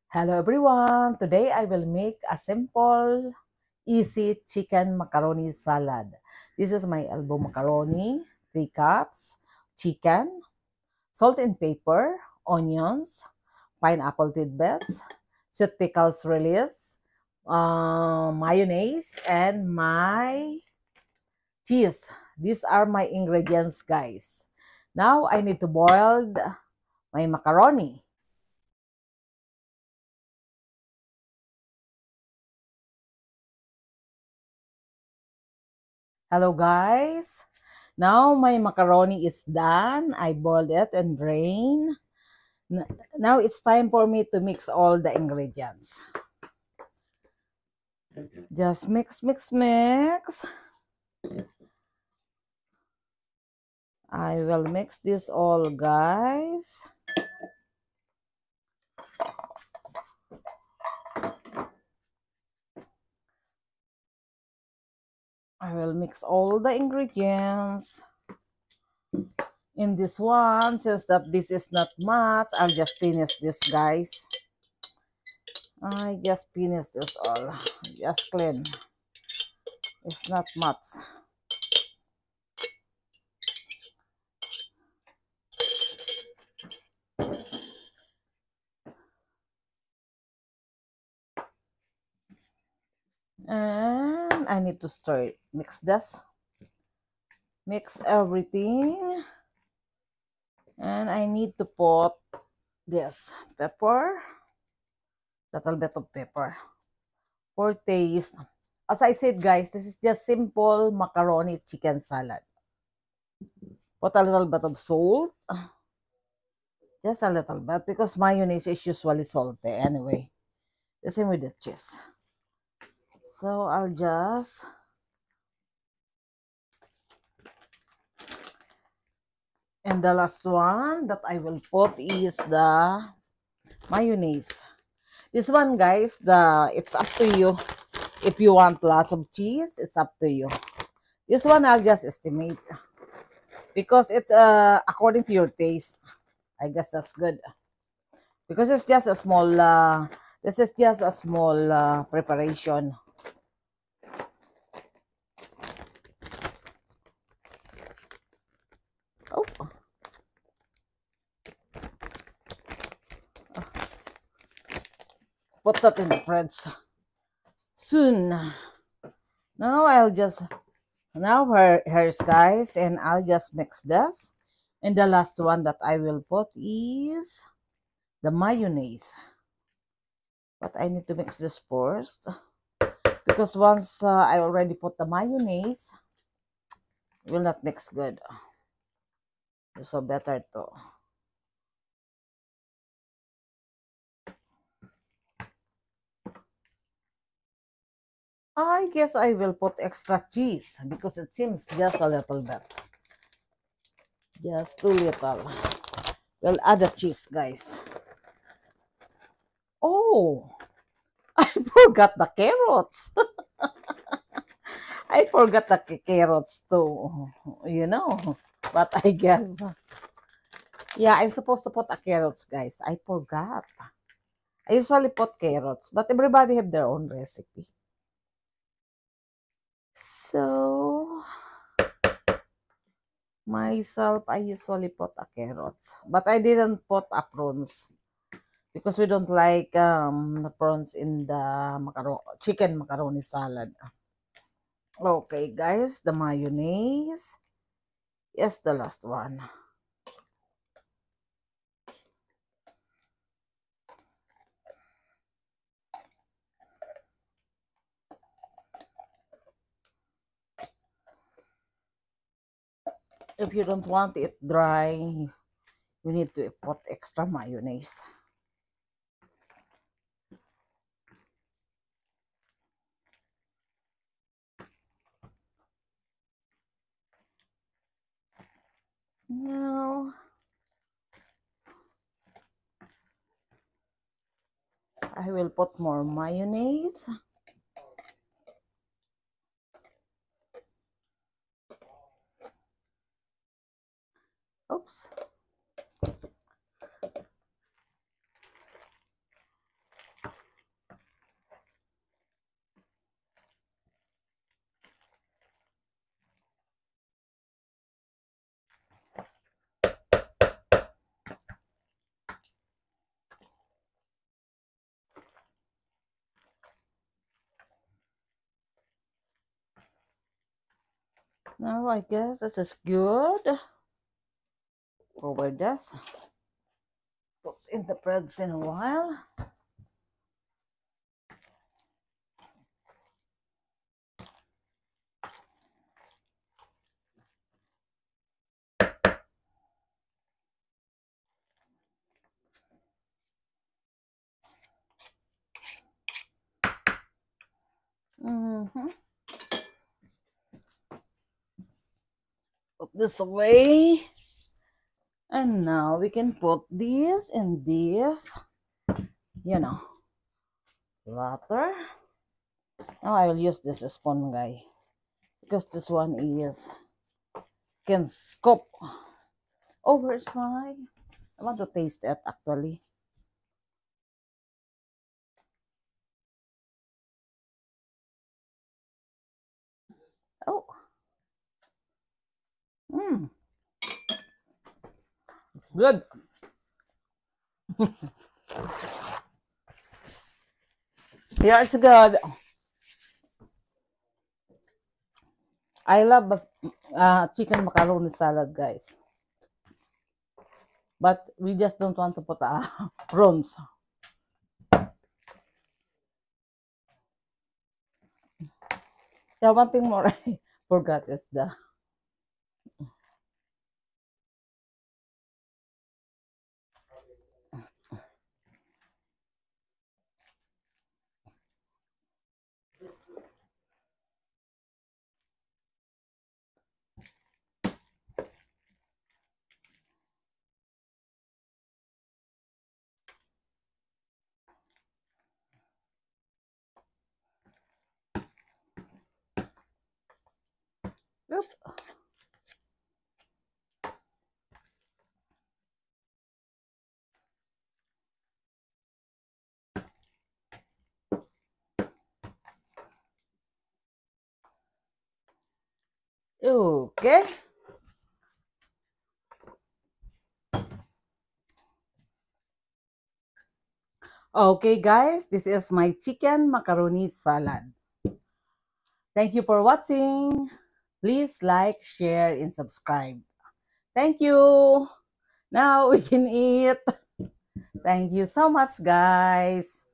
Hello everyone! Today I will make a simple, easy chicken macaroni salad. This is my elbow macaroni, 3 cups, chicken, salt and pepper, onions, pineapple tidbits, sweet pickles release, mayonnaise, and my cheese. These are my ingredients, guys. Now I need to boil my macaroni. Hello guys. Now my macaroni is done. I boiled it and drained. Now it's time for me to mix all the ingredients. Just mix, mix, mix. I will mix this all, guys. I will mix all the ingredients. In this one, since that this is not much, I'll just finish this, guys. I just finish this all. Just clean. It's not much. And I need to stir it. Mix this. Mix everything. And I need to put this pepper. Little bit of pepper. For taste. As I said, guys, this is just simple macaroni chicken salad. Put a little bit of salt. Just a little bit because mayonnaise is usually salty anyway. The same with the cheese. So I'll just and the last one that I will put is the mayonnaise. This one, guys, it's up to you. If you want lots of cheese, it's up to you. This one I'll just estimate because it according to your taste. I guess that's good because it's just a small. This is just a small preparation. Oh. Put that in the fridge soon. Now here's guys, and I'll just mix this. And the last one that I will put is the mayonnaise. But I need to mix this first because once I already put the mayonnaise, it will not mix good. So better to. I guess I will put extra cheese because it seems just a little bit. Just too little. We'll add the cheese, guys. Oh, I forgot the carrots. I forgot the carrots too, you know. But I guess, yeah, I'm supposed to put a carrots, guys. I forgot. I usually put carrots, but everybody have their own recipe. So, myself, I usually put a carrots. But I didn't put a prawns because we don't like the prawns in the chicken macaroni salad. Okay, guys, the mayonnaise. Yes, the last one. If you don't want it dry, you need to put extra mayonnaise. Now, I will put more mayonnaise. Oops. Now I guess this is good. Over this. Put in the breads in a while. Put this away. And now we can put this and this, water. Now I will use this spoon, guy, because this one is can scoop. Oh, where's my? I want to taste it actually. Oh, mm, good. Yeah, it's good. I love chicken macaroni salad, guys. But we just don't want to put prawns. Yeah, one thing more I forgot is the oops. Okay. Okay, guys, this is my chicken macaroni salad. Thank you for watching. Please like, share, and subscribe. Thank you. Now we can eat. Thank you so much, guys.